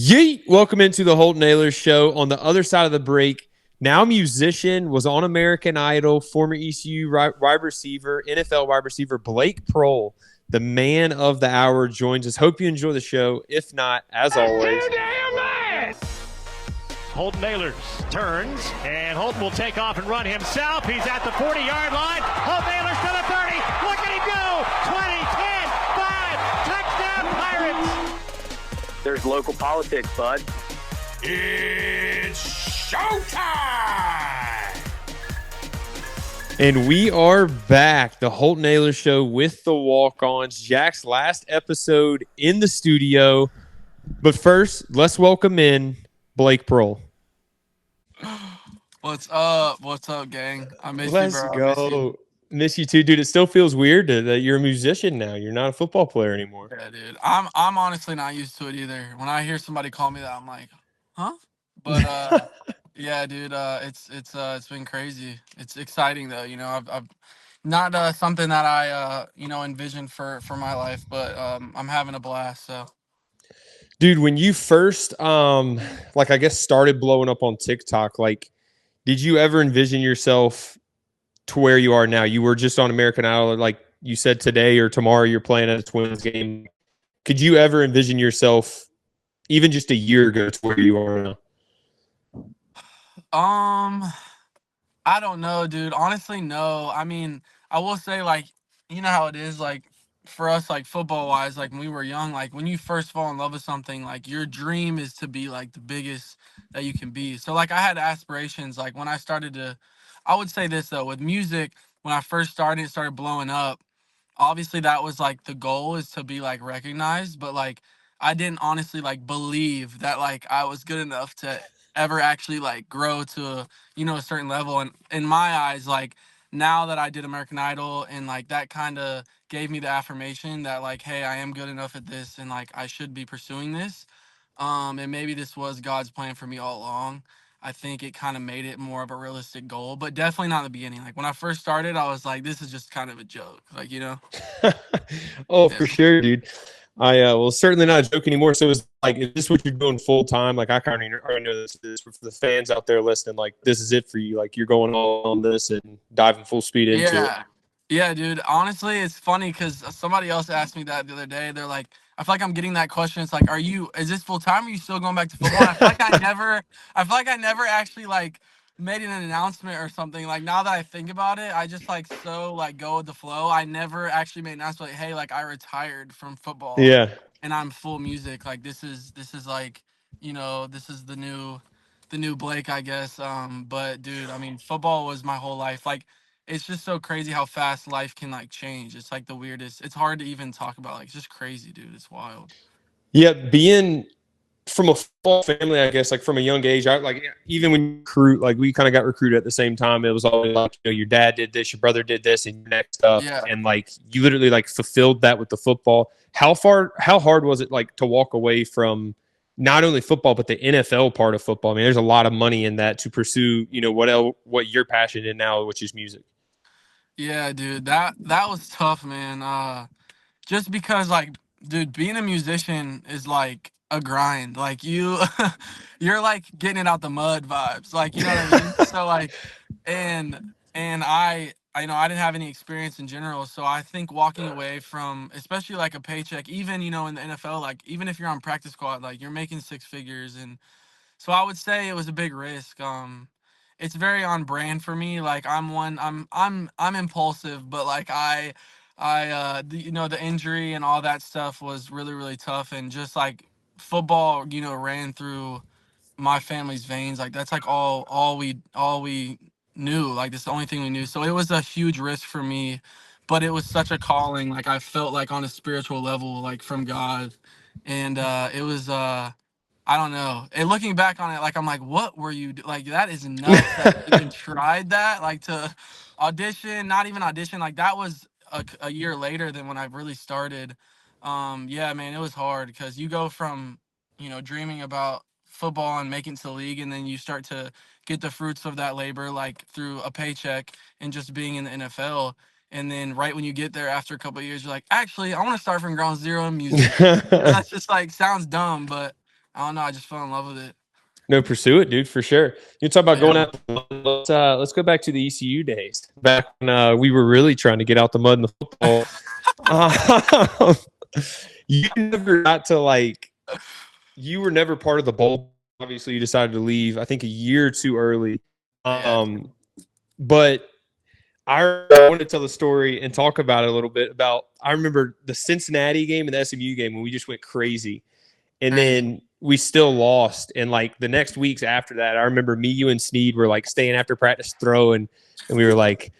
Yeet! Welcome into the Holton Ahlers Show. On the other side of the break, now musician, was on American Idol, former ECU wide receiver, NFL wide receiver Blake Proehl, the man of the hour, joins us. Hope you enjoy the show. If not, as always, too damn bad. Holton Ahlers turns, and Holton will take off and run himself. He's at the 40-yard line. Holton Ahlers to the 30. Look at him go! 20, 10, 5. Touchdown, Pirates. There's local politics, bud. It's showtime! and we are back. The Holton Ahlers Show with the walk-ons. Jack's last episode in the studio. But first, let's welcome in Blake Proehl. What's up? What's up, gang? I miss Let's you, bro. go. Miss you too, dude. It still feels weird that you're a musician now. You're not a football player anymore. Yeah, dude. I'm honestly not used to it either. When I hear somebody call me that, I'm like, huh? But yeah, dude. It's been crazy. It's exciting though. You know, I've not something that I envisioned for my life, but I'm having a blast. So. Dude, when you first I guess started blowing up on TikTok, did you ever envision yourself to where you are now? You were just on American Idol, like you said, today or tomorrow you're playing at a Twins game. Could you ever envision yourself even just a year ago to where you are now? I don't know, dude. Honestly, no. I mean, I will say, you know how it is, for us, football wise, when we were young, when you first fall in love with something, your dream is to be the biggest that you can be. So I had aspirations, when I started to, I would say this though, with music, when I first started blowing up, obviously that was the goal is to be recognized, but I didn't honestly believe that I was good enough to ever actually grow to a certain level. And in my eyes, now that I did American Idol and that kind of gave me the affirmation that hey, I am good enough at this and I should be pursuing this. And maybe this was God's plan for me all along. I think it kind of made it more of a realistic goal, but definitely not in the beginning. When I first started, I was this is just kind of a joke, Oh, Yeah. for sure, dude. I certainly not a joke anymore. So is this what you're doing full time? I kind of already know this for the fans out there listening. This is it for you. You're going all on this and diving full speed into it. Yeah, dude. Honestly, it's funny because somebody else asked me that the other day. They're like, I feel like I'm getting that question. It's is this full time? Or are you still going back to football? And I feel like I never actually made an announcement or something. Now that I think about it, I just so go with the flow. I never actually made an announcement hey, I retired from football. Yeah. And I'm full music. This is this is the new Blake, I guess. But dude, I mean, football was my whole life. It's just so crazy how fast life can change. It's the weirdest. It's hard to even talk about. It's just crazy, dude. It's wild. Yeah, being from a football family, I guess, from a young age, even when you recruit, we kind of got recruited at the same time. It was always your dad did this, your brother did this, and your next up. Yeah. And you literally fulfilled that with the football. How hard was it to walk away from not only football but the NFL part of football? I mean, there's a lot of money in that to pursue, what you're passionate in now, which is music. Yeah, dude. That was tough, man. Just because dude, being a musician is a grind. You're getting it out the mud vibes. You know what I mean? So and I didn't have any experience in general. So I think walking away from especially a paycheck, even in the NFL, even if you're on practice squad, you're making six figures. And so I would say it was a big risk. It's very on brand for me. I'm impulsive, but the injury and all that stuff was really, really tough. And just football, ran through my family's veins. That's all we knew. That's the only thing we knew. So it was a huge risk for me, but it was such a calling. I felt on a spiritual level, from God. And it was I don't know. And looking back on it, I'm what were you that is nuts that you even tried that, to audition, not even audition. That was a year later than when I really started. Yeah, man, it was hard because you go from, dreaming about football and making it to the league, and then you start to get the fruits of that labor, through a paycheck and just being in the NFL. And then right when you get there after a couple of years, you're like, actually, I want to start from ground zero in music. That's just sounds dumb, but I don't know. I just fell in love with it. No, pursue it, dude, for sure. You talk about going Yeah. out. Let's go back to the ECU days. Back when we were really trying to get out the mud in the football. Um, you never got to like. You were never part of the bowl. Obviously, you decided to leave. I think a year too early. Yeah. But I want to tell the story and talk about it a little bit. About I remember the Cincinnati game and the SMU game when we just went crazy. And then we still lost. And like the next weeks after that, I remember me, you, and Sneed were like staying after practice throwing. And we were like,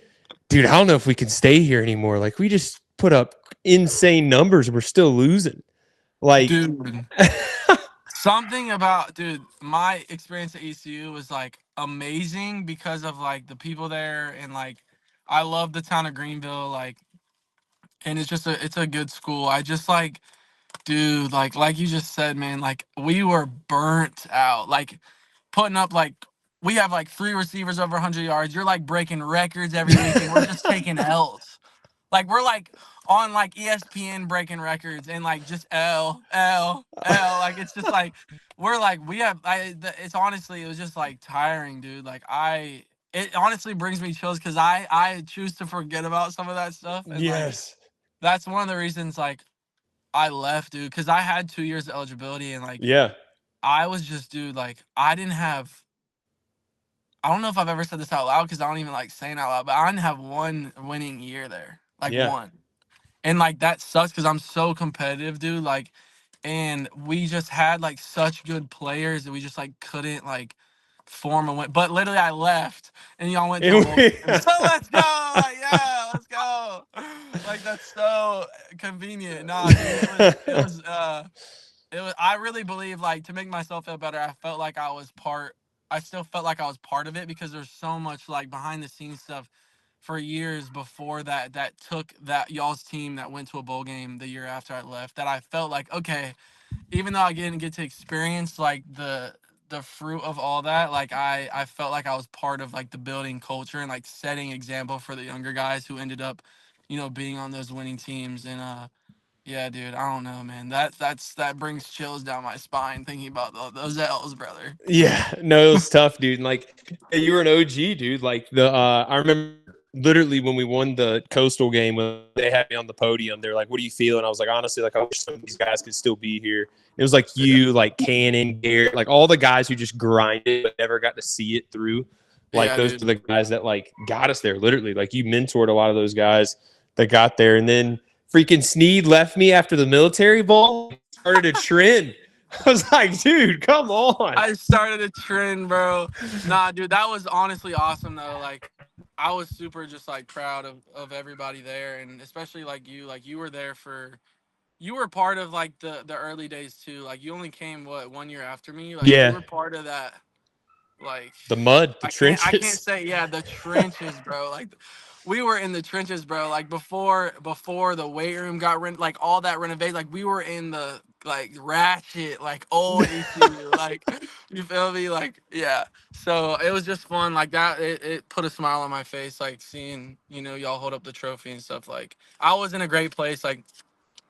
dude, I don't know if we can stay here anymore. Like we just put up insane numbers and we're still losing. Like, dude. Something about, dude, my experience at ECU was like amazing because of like the people there, and like I love the town of Greenville, like, and it's a good school. I just like, dude, like you just said, man, like we were burnt out. Like putting up like we have like 3 receivers over 100 yards. You're like breaking records every week, and we're just taking L's. Like we're like on like ESPN breaking records, and like just L. Like it's just like we're like it's honestly, it was just like tiring, dude. Like it honestly brings me chills because I choose to forget about some of that stuff, and like that's one of the reasons like I left, dude, because I had 2 years of eligibility, and like I was just, dude, like I don't know if I've ever said this out loud because I don't even like saying it out loud, but I didn't have one winning year there, like one. And like that sucks because I'm so competitive, dude. Like, and we just had like such good players that we just like couldn't like form a win. But literally, I left and y'all went to a bowl game. So let's go, like, yeah, let's go. Like that's so convenient. Nah, dude, it was. I really believe, like, to make myself feel better, I felt like I was part. I still felt like I was part of it because there's so much like behind the scenes stuff for years before that took that y'all's team that went to a bowl game the year after I left, that I felt like, okay, even though I didn't get to experience like the fruit of all that, like I felt like I was part of like the building culture and like setting example for the younger guys who ended up, being on those winning teams. And yeah, dude, I don't know, man. That brings chills down my spine thinking about those L's, brother. Yeah, no, it was tough, dude. And like, you were an OG, dude. Like I remember literally when we won the Coastal game, when they had me on the podium, they're like, "What do you feel?" And I was like, honestly, like I wish some of these guys could still be here. It was like you, like Cannon, Garrett, like all the guys who just grinded but never got to see it through. Like Yeah, those dude. are the guys that like got us there. Literally, like you mentored a lot of those guys that got there, and then freaking Sneed left me after the military ball, started a trend. I was like, dude, come on. I started a trend, bro. Nah, dude, that was honestly awesome though. Like, I was super just like proud of everybody there, and especially like you were there you were part of like the early days too. Like you only came 1 year after me. Like you were part of that. Like the mud, the I can't trenches. say, yeah, the trenches, bro. Like we were in the trenches, bro. Like before the weight room got like all that renovated. Like we were in the like ratchet, like old ECU. Like you feel me? Like yeah. So it was just fun. Like that. It put a smile on my face. Like seeing y'all hold up the trophy and stuff. Like I was in a great place. Like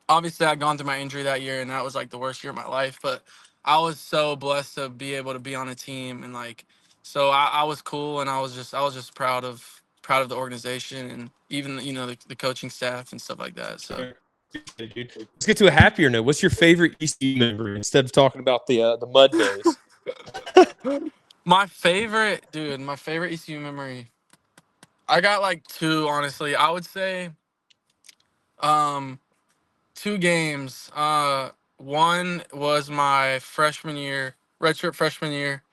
obviously I'd gone through my injury that year, and that was like the worst year of my life, but I was so blessed to be able to be on a team, and like so I was cool, and I was just proud of the organization, and even the coaching staff and stuff like that. So Let's get to a happier note. What's your favorite ECU memory instead of talking about the mud days? my favorite ECU memory, I got like two, honestly. I would say 2 games. One was my freshman year, redshirt freshman year,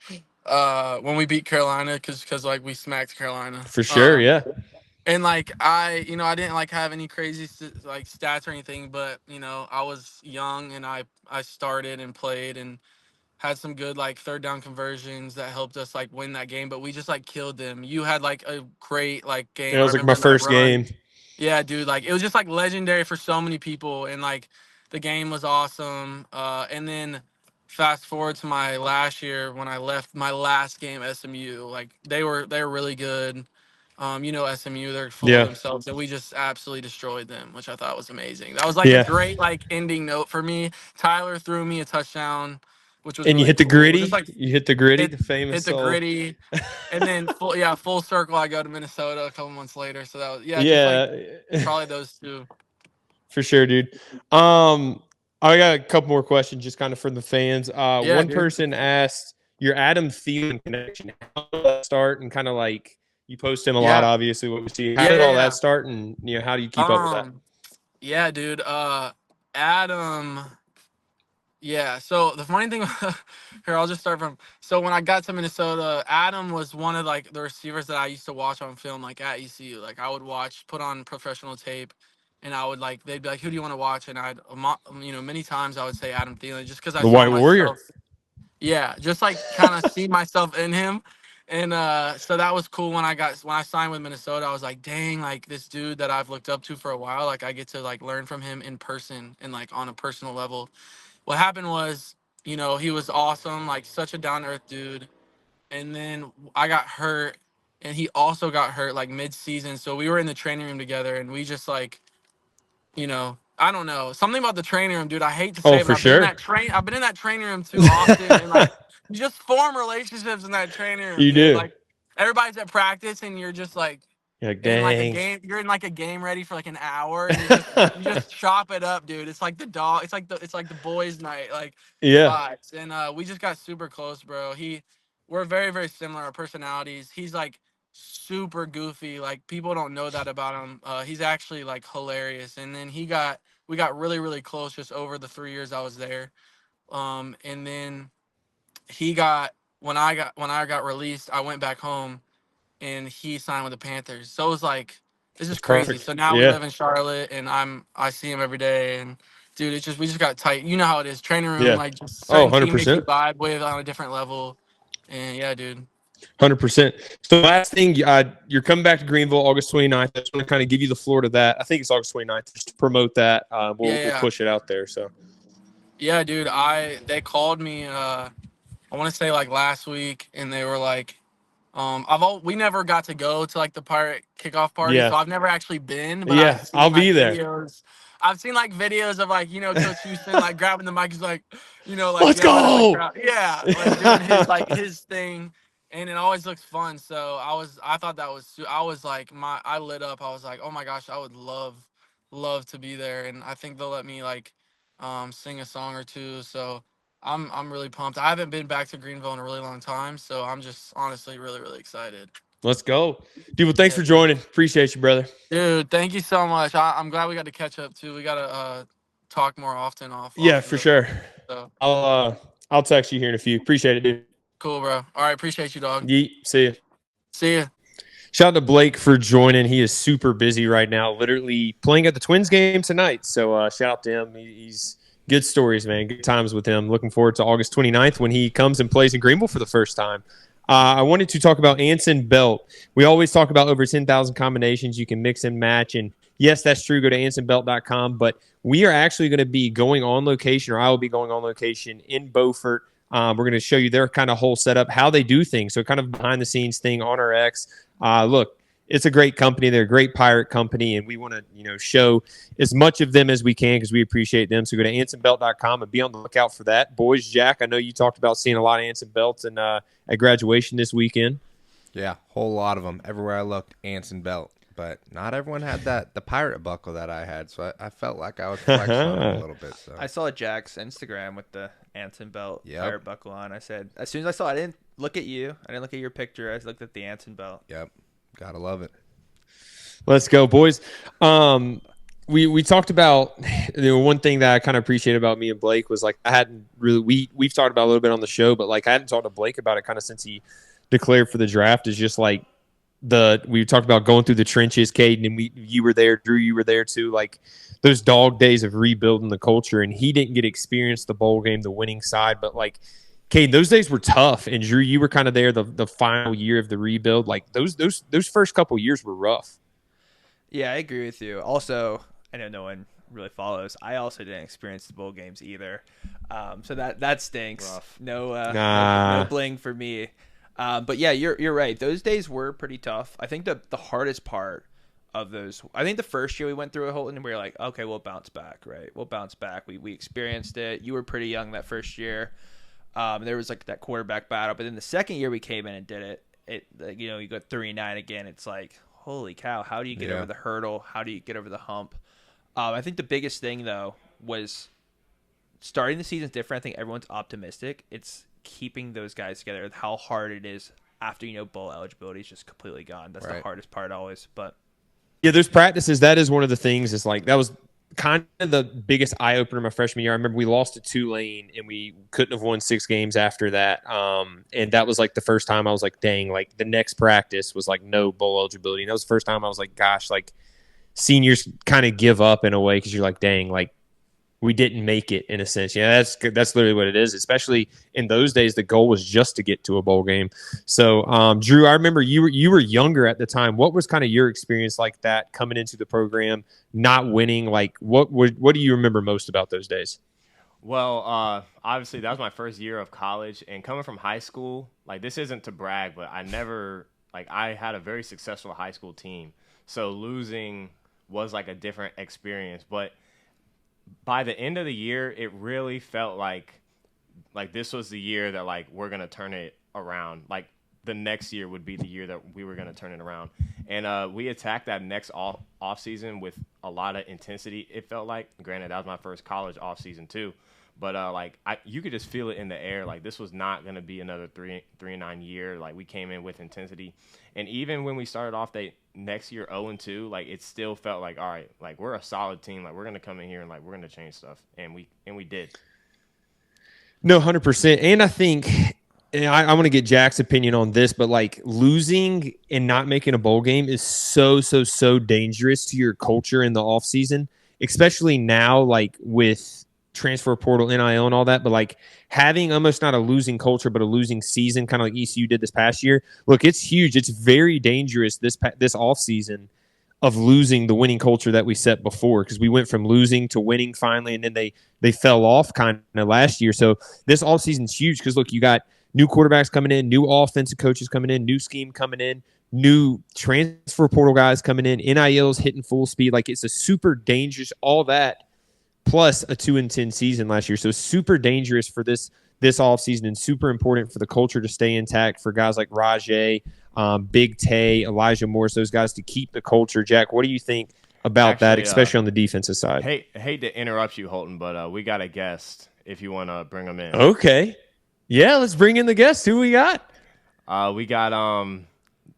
when we beat Carolina, because like we smacked Carolina. For sure, yeah. And like I didn't like have any crazy like stats or anything, but I was young, and I started and played and had some good like third down conversions that helped us like win that game. But we just like killed them. You had like a great like game. It was like my first game. Yeah, dude, like it was just like legendary for so many people, and like the game was awesome. And then fast forward to my last year when I left my last game, SMU, like they were really good. SMU, they're full of themselves, and we just absolutely destroyed them, which I thought was amazing. That was like a great like ending note for me. Tyler threw me a touchdown which was And you really hit the cool. Just gritty. like You hit the gritty, hit the famous hit the old. gritty, and then full circle. I go to Minnesota a couple months later. So that was just like Yeah, probably those two. for sure, dude. Um, I got a couple more questions, just kind of for the fans. Yeah, One dude. person asked your Adam Thielen connection. How did that start? And kind of like you post him a lot, Yeah, obviously. What we see. How yeah, did yeah, all that yeah. start? And how do you keep up with that? Yeah, dude. Adam. Yeah. So the funny thing here, I'll just start from. So when I got to Minnesota, Adam was one of like the receivers that I used to watch on film, like at ECU. Like I would watch, put on professional tape, and I would like they'd be like, "Who do you want to watch?" And many times I would say Adam Thielen, just because I The saw White Warrior. myself. Yeah, just like kind of see myself in him. And so that was cool when I signed with Minnesota. I was like, dang, like this dude that I've looked up to for a while, like I get to like learn from him in person and like on a personal level. What happened was, he was awesome, like such a down to earth dude. And then I got hurt and he also got hurt like mid season. So we were in the training room together and we just like I don't know. Something about the training room, dude. I hate to Oh, say it, but for sure. I've been in that training room too often and like you just form relationships in that training room, You dude. do. Like everybody's at practice and you're just like You're like, in like a dang. game you're in like a game ready for like an hour and you just chop it up, dude. It's like the boys night, like Yeah. vibes. And we just got super close, bro. We're very, very similar, our personalities. He's like super goofy. Like people don't know that about him. He's actually like hilarious. And then we got really, really close just over the 3 years I was there. And then he got when I got released, I went back home and he signed with the Panthers. So it was like this is That's crazy. perfect. So now we Yeah. live in Charlotte and I see him every day and dude, we just got tight. You know how it is. Training room, Yeah. like just Oh, certain teammates you 100%. vibe with on a different level. And yeah, dude. 100%. So last thing, you're coming back to Greenville August 29th. I just want to kind of give you the floor to that. I think it's August 29th. Just to promote that. We'll Yeah. push it out there. So Yeah, dude. They called me I want to say like last week and they were like we never got to go to like the pirate kickoff party, yeah, so I've never actually been, but yeah, I'll be there. I've seen like videos of like, Coach Houston like grabbing the mic, he's like, like Let's yelling at the go. crowd. Yeah, like doing his thing. And it always looks fun. So I thought that was I was like I lit up. I was like, oh my gosh, I would love to be there. And I think they'll let me like sing a song or two. So I'm really pumped. I haven't been back to Greenville in a really long time, so I'm just honestly really, really excited. Let's go, dude. Well, thanks Yeah, for joining. Appreciate you, brother. dude. Thank you so much. I'm glad we got to catch up too. We got to talk more often Yeah, off for the. sure. So I'll text you here in a few. Appreciate it, dude. cool, bro. All right, appreciate you, dog. Yeet. See you. See ya. Shout out to Blake for joining. He is super busy right now, literally playing at the Twins game tonight. So shout out to him. He's good stories, man. Good times with him. Looking forward to August 29th when he comes and plays in Greenville for the first time. I wanted to talk about Anson Belt. We always talk about over 10,000 combinations you can mix and match. And yes, that's true. Go to ansonbelt.com. But we are actually going to be going on location, or I will be going on location in Beaufort. We're going to show you their kind of whole setup, how they do things. So kind of behind the scenes thing on our X. Look, it's a great company. They're a great pirate company, and we want to, show as much of them as we can because we appreciate them. So go to ansonbelt.com and be on the lookout for that. Boys, Jack, I know you talked about seeing a lot of Anson Belts and at graduation this weekend. Yeah, whole lot of them. Everywhere I looked, Anson Belt. But not everyone had the pirate buckle that I had, so I felt like I was flexing on it a little bit. So I saw Jack's Instagram with the Anson Belt Yep. pirate buckle on. I said, as soon as I saw it, I didn't look at you. I didn't look at your picture. I just looked at the Anson Belt. Yep, gotta love it. Let's go, boys. We talked about one thing that I kind of appreciate about me and Blake was like I hadn't really we've talked about a little bit on the show, but like I hadn't talked to Blake about it kind of since he declared for the draft. Is just like we talked about going through the trenches, Caden, and you were there, Drew, you were there too. Like those dog days of rebuilding the culture, and he didn't get to experience the bowl game, the winning side, but like. Caden, those days were tough, and Drew, you were kind of there the final year of the rebuild. Like those first couple years were rough. Yeah, I agree with you. Also, I know no one really follows. I also didn't experience the bowl games either, so that stinks. Rough. No bling for me. But yeah, you're right. Those days were pretty tough. I think the hardest part of those. I think the first year we went through at Holton, and we were like, okay, we'll bounce back, right? We'll bounce back. We experienced it. You were pretty young that first year. There was like that quarterback battle, but then the second year we came in and did it. You got 3-9 again. It's like, holy cow! How do you get over the hurdle? How do you get over the hump? I think the biggest thing though was starting the season different. I think everyone's optimistic. It's keeping those guys together. How hard it is after bowl eligibility is just completely gone. That's the hardest part always. But yeah, there's practices. That is one of the things. Is like that was kind of the biggest eye opener my freshman year. I remember we lost to Tulane and we couldn't have won 6 games after that. And that was like the first time I was like, dang, like the next practice was like no bowl eligibility. And that was the first time I was like, gosh, like seniors kind of give up in a way because you're like, dang, like we didn't make it in a sense. Yeah, that's literally what it is. Especially in those days, the goal was just to get to a bowl game. So, Drew, I remember you were younger at the time. What was kind of your experience like that coming into the program, not winning? Like, what do you remember most about those days? Well, obviously that was my first year of college, and coming from high school, like this isn't to brag, but I had a very successful high school team. So losing was like a different experience, but by the end of the year, it really felt like this was the year that like we're gonna turn it around. Like the next year would be the year that we were gonna turn it around. And we attacked that next off season with a lot of intensity. It felt like, granted, that was my first college off season too, but you could just feel it in the air. Like this was not gonna be another 3-9 year. Like we came in with intensity, and even when we started off next year 0-2, like it still felt like, all right, like we're a solid team, like we're gonna come in here and like we're gonna change stuff, and we did. No, 100%. And I think, and I want to get Jack's opinion on this, but like losing and not making a bowl game is so dangerous to your culture in the off season, especially now, like with transfer portal, NIL, and all that. But like having almost not a losing culture, but a losing season, kind of like ECU did this past year. Look, it's huge. It's very dangerous this off season of losing the winning culture that we set before, because we went from losing to winning finally, and then they fell off kind of last year. So this off season's huge because look, you got new quarterbacks coming in, new offensive coaches coming in, new scheme coming in, new transfer portal guys coming in, NILs hitting full speed. Like it's a super dangerous, all that plus a 2-10 season last year. So super dangerous for this offseason, and super important for the culture to stay intact for guys like Rajay, Big Tay, Elijah Morris, those guys to keep the culture. Jack, what do you think about that, especially on the defensive side? Hate to interrupt you, Holton, but we got a guest if you want to bring him in. Okay. Yeah, let's bring in the guest. Who we got? We got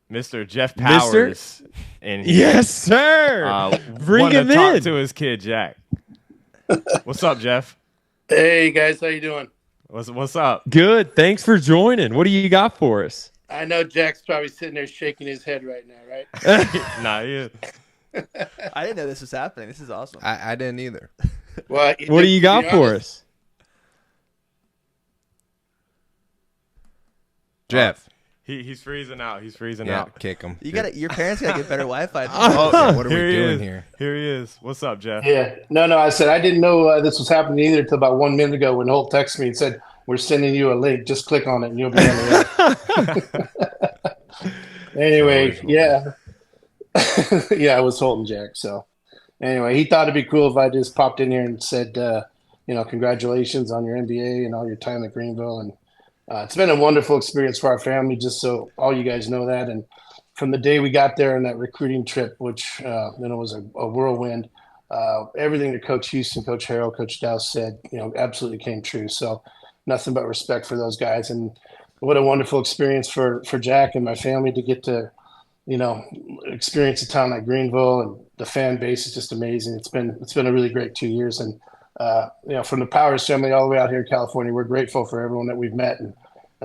Mr. Jeff Powers in here. Yes, sir. Bring him in. Talk to his kid, Jack. What's up, Jeff? Hey guys, how you doing? What's up? Good. Thanks for joining. What do you got for us? I know Jack's probably sitting there shaking his head right now, right? Nah, he is. I didn't know this was happening. This is awesome. I didn't either. Well, what do you got for us? Jeff. He's freezing out. He's freezing Yeah, out. kick him. Your parents gotta get better Wi-Fi. What are we doing here? Here he is. What's up, Jeff? Yeah. No, I said I didn't know this was happening either until about 1 minute ago when Holt texted me and said, "We're sending you a link. Just click on it and you'll be on the way." Anyway, yeah. Yeah, it was Holt and Jack. So anyway, he thought it'd be cool if I just popped in here and said, congratulations on your MBA and all your time at Greenville. And it's been a wonderful experience for our family, just so all you guys know that. And from the day we got there on that recruiting trip, which was a whirlwind, everything that Coach Houston, Coach Harrell, Coach Dowse said, absolutely came true. So nothing but respect for those guys. And what a wonderful experience for Jack and my family to get to, experience a town like Greenville, and the fan base is just amazing. It's been a really great 2 years. And from the Powers family all the way out here in California, we're grateful for everyone that we've met and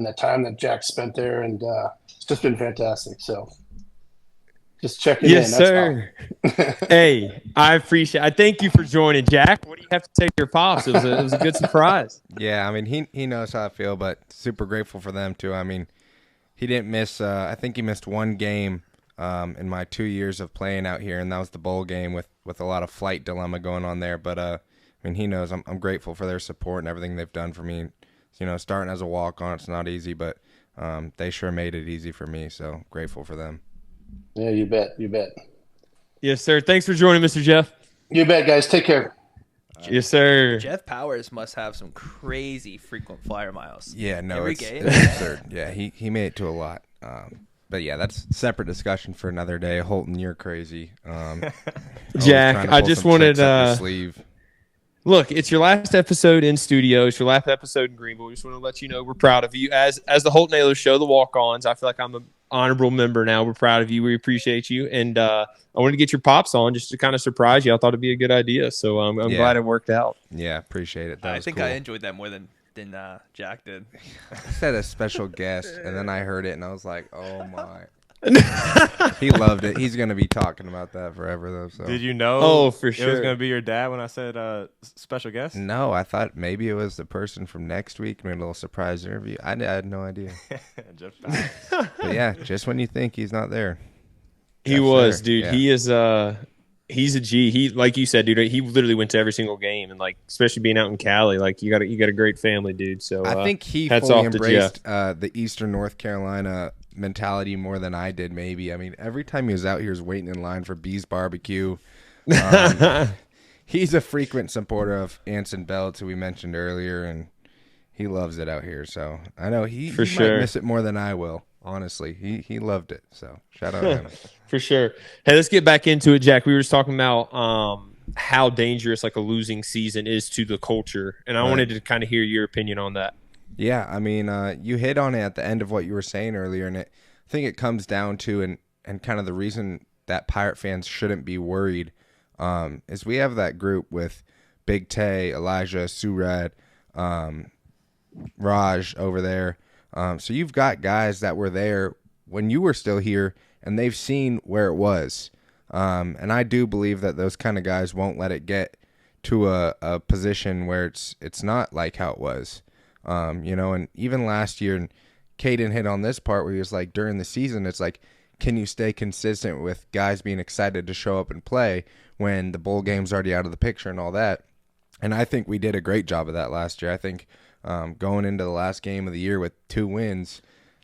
the time that Jack spent there. And it's just been fantastic. So just checking in. Yes, sir. Hey, I thank you for joining, Jack. What do you have to say to your pops? It was a good surprise. Yeah, I mean, he knows how I feel, but super grateful for them too. I mean, he didn't miss, I think he missed one game in my 2 years of playing out here, and that was the bowl game with a lot of flight dilemma going on there. But I mean, he knows I'm grateful for their support and everything they've done for me. Starting as a walk-on, it's not easy, but they sure made it easy for me. So grateful for them. Yeah, you bet. Yes, sir. Thanks for joining, Mr. Jeff. You bet, guys. Take care. Yes, sir. Jeff Powers must have some crazy frequent flyer miles. Yeah, no, Every it's game. absurd. Yeah, he made it to a lot. But yeah, that's a separate discussion for another day. Holton, you're crazy. Jack, I just wanted sleeve. Look, it's your last episode in studio. It's your last episode in Greenville. We just want to let you know we're proud of you. As the Holton Ahlers Show, the walk-ons, I feel like I'm an honorable member now. We're proud of you. We appreciate you. And I wanted to get your pops on just to kind of surprise you. I thought it'd be a good idea. So I'm glad it worked out. Yeah, appreciate it. I think cool. I enjoyed that more than Jack did. He said a special guest, and then I heard it, and I was like, oh, my. He loved it. He's going to be talking about that forever, though. So. Did you know for sure. It was going to be your dad when I said special guest? No, I thought maybe it was the person from next week. Made a little surprise interview. I had no idea. But yeah, just when you think he's not there. He was, dude. Yeah. He is he's a G. He, like you said, dude, he literally went to every single game, and like, especially being out in Cali, like you got a great family, dude. So I think he fully embraced the Eastern North Carolina mentality more than I did. Maybe. I mean, every time he was out here, he was waiting in line for Bee's Barbecue. He's a frequent supporter of Anson Belts, who we mentioned earlier, and he loves it out here. So I know he might miss it more than I will. Honestly, he loved it. So shout out to him. For sure. Hey, let's get back into it, Jack. We were just talking about how dangerous like a losing season is to the culture, and I wanted to kind of hear your opinion on that. Yeah, I mean, you hit on it at the end of what you were saying earlier, and I think it comes down to and kind of the reason that Pirate fans shouldn't be worried is we have that group with Big Tay, Elijah, Surad, Raj over there. So you've got guys that were there when you were still here, and they've seen where it was. And I do believe that those kind of guys won't let it get to a position where it's not like how it was. And even last year, and Caden hit on this part where he was like, during the season, it's like, can you stay consistent with guys being excited to show up and play when the bowl game's already out of the picture and all that? And I think we did a great job of that last year. I think going into the last game of the year with 2 wins,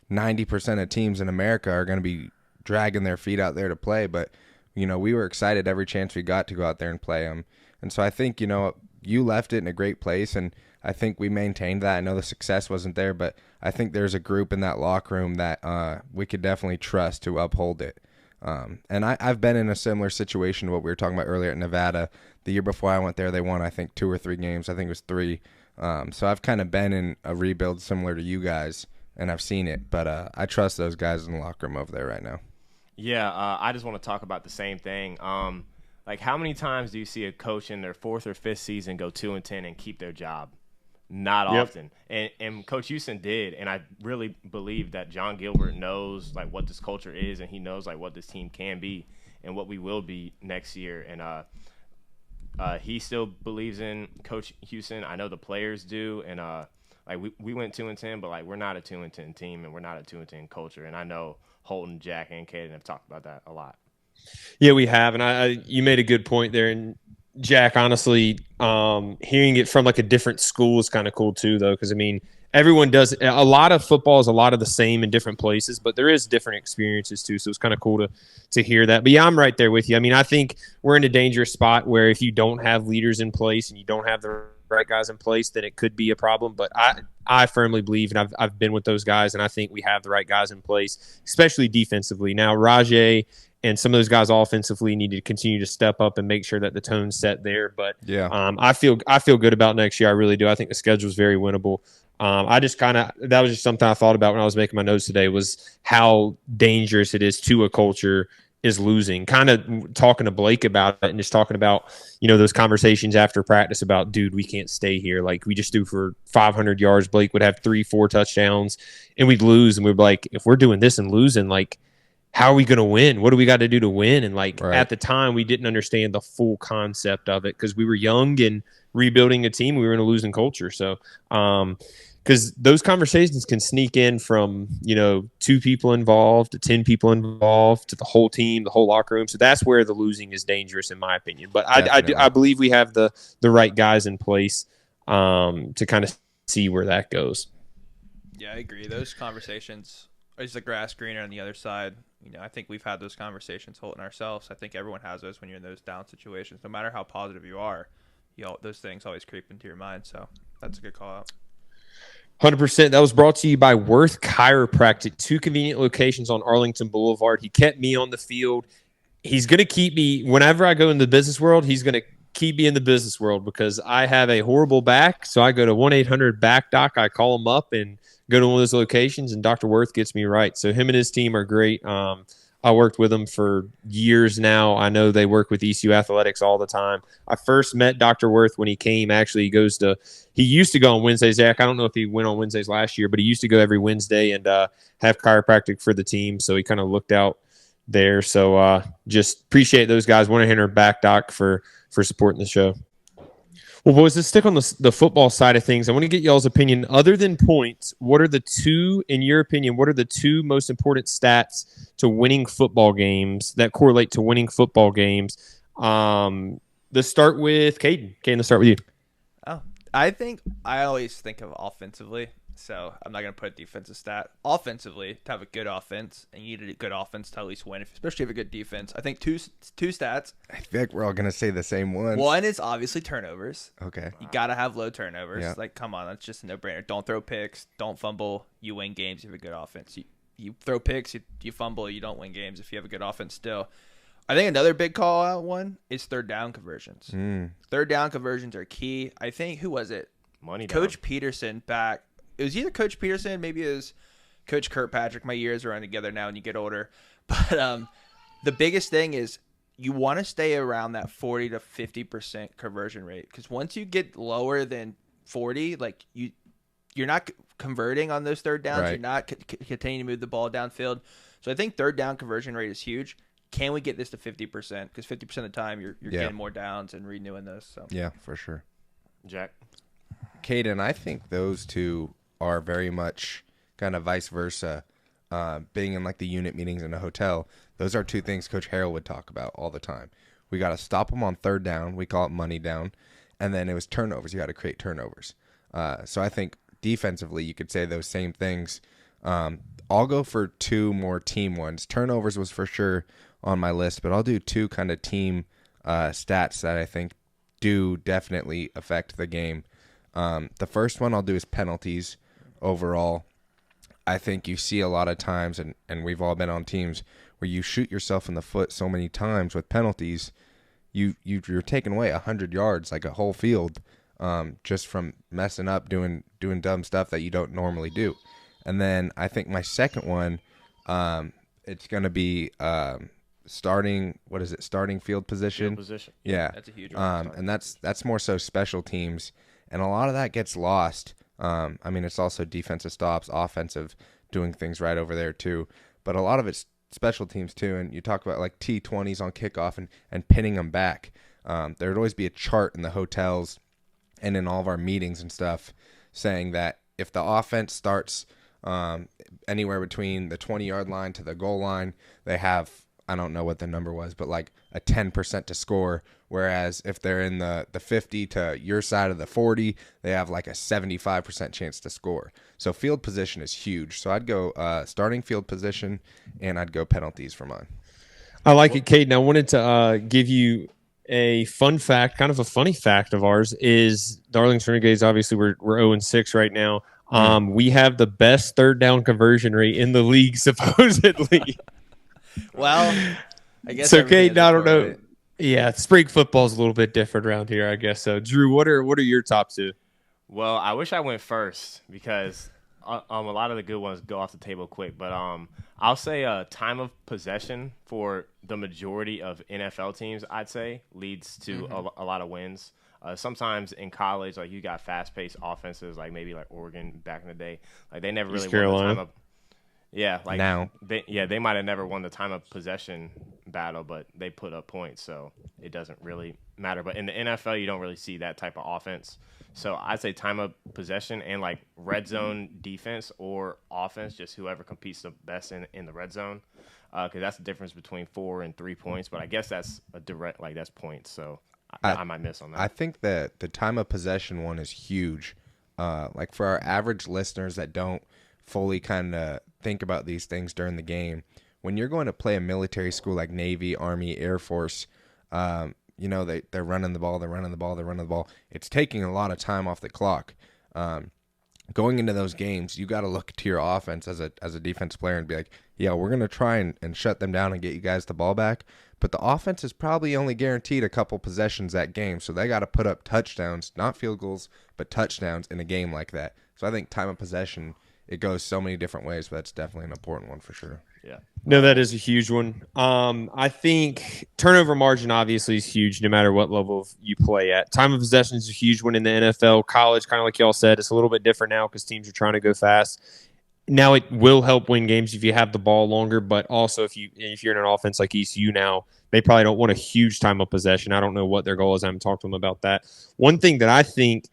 90% of teams in America are going to be dragging their feet out there to play. But, we were excited every chance we got to go out there and play them. And so I think, you left it in a great place, and I think we maintained that. I know the success wasn't there, but I think there's a group in that locker room that we could definitely trust to uphold it. And I've been in a similar situation to what we were talking about earlier at Nevada. The year before I went there, they won, I think, 2 or 3 games. I think it was 3. So I've kind of been in a rebuild similar to you guys, and I've seen it. But I trust those guys in the locker room over there right now. Yeah, I just want to talk about the same thing. Like, how many times do you see a coach in their 4th or 5th season go 2-10 and keep their job? Not often. And Coach Houston did, and I really believe that John Gilbert knows like what this culture is, and he knows like what this team can be and what we will be next year. And he still believes in Coach Houston. I know the players do, and like we went 2-10, but like we're not a 2-10 team, and we're not a 2-10 culture. And I know Holton, Jack, and Caden have talked about that a lot. Yeah, we have, and you made a good point there. And Jack, honestly, hearing it from like a different school is kind of cool too, though, because I mean, everyone does a lot of football is a lot of the same in different places, but there is different experiences too. So it's kind of cool to hear that. But yeah, I'm right there with you. I mean, I think we're in a dangerous spot where if you don't have leaders in place and you don't have the right guys in place, then it could be a problem. But I firmly believe, and I've been with those guys, and I think we have the right guys in place, especially defensively. Now, Rajay and some of those guys offensively need to continue to step up and make sure that the tone's set there. But yeah, I feel good about next year. I really do. I think the schedule is very winnable. That was just something I thought about when I was making my notes today, was how dangerous it is to a culture is losing. Kind of talking to Blake about it and just talking about, those conversations after practice about, dude, we can't stay here. Like, we just threw for 500 yards. Blake would have 3-4 touchdowns and we'd lose. And we'd be like, if we're doing this and losing, like, how are we going to win? What do we got to do to win? And like At the time, we didn't understand the full concept of it because we were young and rebuilding a team. We were in a losing culture. So, because those conversations can sneak in from, 2 people involved to 10 people involved to the whole team, the whole locker room. So that's where the losing is dangerous, in my opinion. But I believe we have the right guys in place to kind of see where that goes. Yeah, I agree. Those conversations, is the grass greener on the other side? I think we've had those conversations, Holton, ourselves. I think everyone has those when you're in those down situations. No matter how positive you are, those things always creep into your mind. So that's a good call out. 100%. That was brought to you by Worth Chiropractic, 2 convenient locations on Arlington Boulevard. He kept me on the field. He's going to keep me, whenever I go in the business world, he's going to keep me in the business world because I have a horrible back. So I go to 1-800-BACK-DOC. I call him up and go to one of those locations, and Dr. Worth gets me right. So him and his team are great. I worked with them for years now. I know they work with ECU Athletics all the time. I first met Dr. Worth when he came. Actually, he used to go on Wednesdays. Zach, I don't know if he went on Wednesdays last year, but he used to go every Wednesday and have chiropractic for the team. So he kind of looked out there. So just appreciate those guys. 1-800-BACK-DOC for supporting the show. Well, boys, let's stick on the football side of things. I want to get y'all's opinion. Other than points, in your opinion, what are the 2 most important stats to winning football games that correlate to winning football games? Let's start with Caden. Caden, let's start with you. Oh, I always think of offensively. So I'm not going to put a defensive stat. Offensively, to have a good offense, and you need a good offense to at least win, especially if you have a good defense. I think two stats. I feel like we're all going to say the same one. One is obviously turnovers. Okay. You got to have low turnovers. Yeah. Like, come on, that's just a no-brainer. Don't throw picks. Don't fumble. You win games if you have a good offense. You throw picks, you fumble, you don't win games if you have a good offense still. I think another big call-out one is third down conversions. Third down conversions are key. I think, who was it? Coach Peterson back. It was either Coach Peterson, maybe it was Coach Kirkpatrick. My years are running together now and you get older. But the biggest thing is you want to stay around that 40 to 50% conversion rate. Because once you get lower than 40, like you're not converting on those third downs. Right. You're not continuing to move the ball downfield. So I think third down conversion rate is huge. Can we get this to 50%? Because 50% of the time you're getting more downs and renewing those. So yeah, for sure. Jack? Caden, I think those 2 are very much kind of vice versa. Being in like the unit meetings in a hotel, those are 2 things Coach Harrell would talk about all the time. We got to stop them on third down. We call it money down. And then it was turnovers. You got to create turnovers. So I think defensively, you could say those same things. I'll go for 2 more team ones. Turnovers was for sure on my list, but I'll do 2 kind of team stats that I think do definitely affect the game. The first one I'll do is penalties. Overall, I think you see a lot of times, and we've all been on teams where you shoot yourself in the foot so many times with penalties, you're taking away 100 yards, like a whole field, just from messing up, doing dumb stuff that you don't normally do. And then I think my second one, it's going to be starting field position. Field position. Yeah, that's a huge one. And that's more so special teams, and a lot of that gets lost. I mean, it's also defensive stops, offensive, doing things right over there too. But a lot of it's special teams too. And you talk about like T20s on kickoff and pinning them back. There would always be a chart in the hotels and in all of our meetings and stuff saying that if the offense starts anywhere between the 20-yard line to the goal line, they have, I don't know what the number was, but like a 10% to score. Whereas if they're in the 50 to your side of the 40, they have like a 75% chance to score. So field position is huge. So I'd go starting field position, and I'd go penalties for mine. I like it, Caden. I wanted to give you a fun fact, kind of a funny fact of ours is the Arlington Renegades, obviously we're 0-6 right now. We have the best third down conversion rate in the league, supposedly. Well, I guess so. Caden, I don't know. Yeah, spring football is a little bit different around here, I guess. So, Drew, what are your top 2? Well, I wish I went first because a lot of the good ones go off the table quick. But I'll say time of possession for the majority of NFL teams, I'd say, leads to a lot of wins. Sometimes in college, like you got fast-paced offenses, like maybe like Oregon back in the day. Like they never really won the time of. Yeah, like now. They might have never won the time of possession battle, but they put up points, so it doesn't really matter. But in the NFL, you don't really see that type of offense. So I'd say time of possession and like red zone defense or offense, just whoever competes the best in the red zone, because that's the difference between 4 and 3 points. But I guess that's a direct, like that's points. So I might miss on that. I think that the time of possession one is huge. Like for our average listeners that don't fully kind of think about these things during the game, when you're going to play a military school like Navy, Army, Air Force, they're running the ball. It's taking a lot of time off the clock. Going into those games, you got to look to your offense as a defense player and be like, yeah, we're going to try and shut them down and get you guys the ball back. But the offense is probably only guaranteed a couple possessions that game, so they got to put up touchdowns, not field goals, but touchdowns in a game like that. So I think time of possession, it goes so many different ways, but that's definitely an important one for sure. Yeah. No, that is a huge one. I think turnover margin obviously is huge no matter what level you play at. Time of possession is a huge one in the NFL. College, kind of like y'all said, it's a little bit different now because teams are trying to go fast. Now it will help win games if you have the ball longer, but also if you're in an offense like ECU now, they probably don't want a huge time of possession. I don't know what their goal is. I haven't talked to them about that. One thing that I think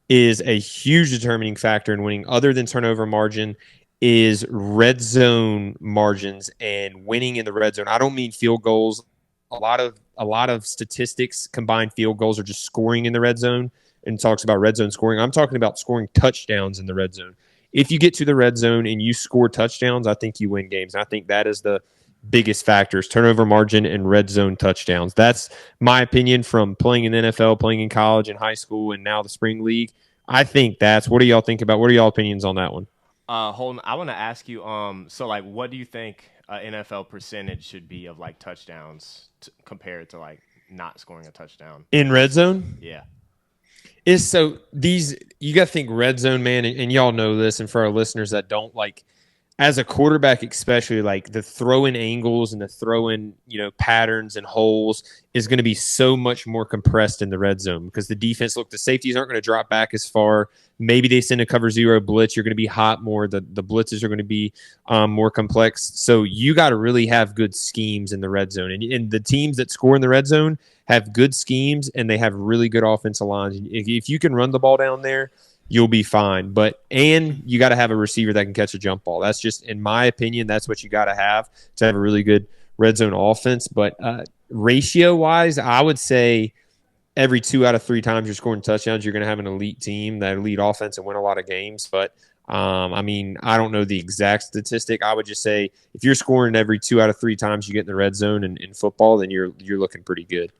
is a huge determining factor in winning, other than turnover margin, is red zone margins and winning in the red zone. I don't mean field goals. A lot of statistics combine field goals or just scoring in the red zone and talks about red zone scoring. I'm talking about scoring touchdowns in the red zone. If you get to the red zone and you score touchdowns, I think you win games. I think that is the biggest factors: turnover margin and red zone touchdowns. That's my opinion from playing in the NFL, playing in college and high school, and now the spring league. I think that's. What do y'all think about? What are y'all opinions on that one? Holden, I want to ask you, so like, what do you think NFL percentage should be of like touchdowns compared to like not scoring a touchdown in red zone? Yeah, is so these you got to think red zone, man, and y'all know this, and for our listeners that don't, like, as a quarterback especially, like the throw-in angles and the throw-in, patterns and holes is going to be so much more compressed in the red zone because the defense, the safeties aren't going to drop back as far. Maybe they send a cover zero blitz. You're going to be hot more. The blitzes are going to be more complex. So you got to really have good schemes in the red zone. And the teams that score in the red zone have good schemes and they have really good offensive lines. If you can run the ball down there, you'll be fine. And you got to have a receiver that can catch a jump ball. That's just, in my opinion, that's what you got to have a really good red zone offense. But ratio-wise, I would say every 2 out of 3 times you're scoring touchdowns, you're going to have an elite team, that elite offense, and win a lot of games. But, I don't know the exact statistic. I would just say if you're scoring every 2 out of 3 times you get in the red zone in football, then you're looking pretty good.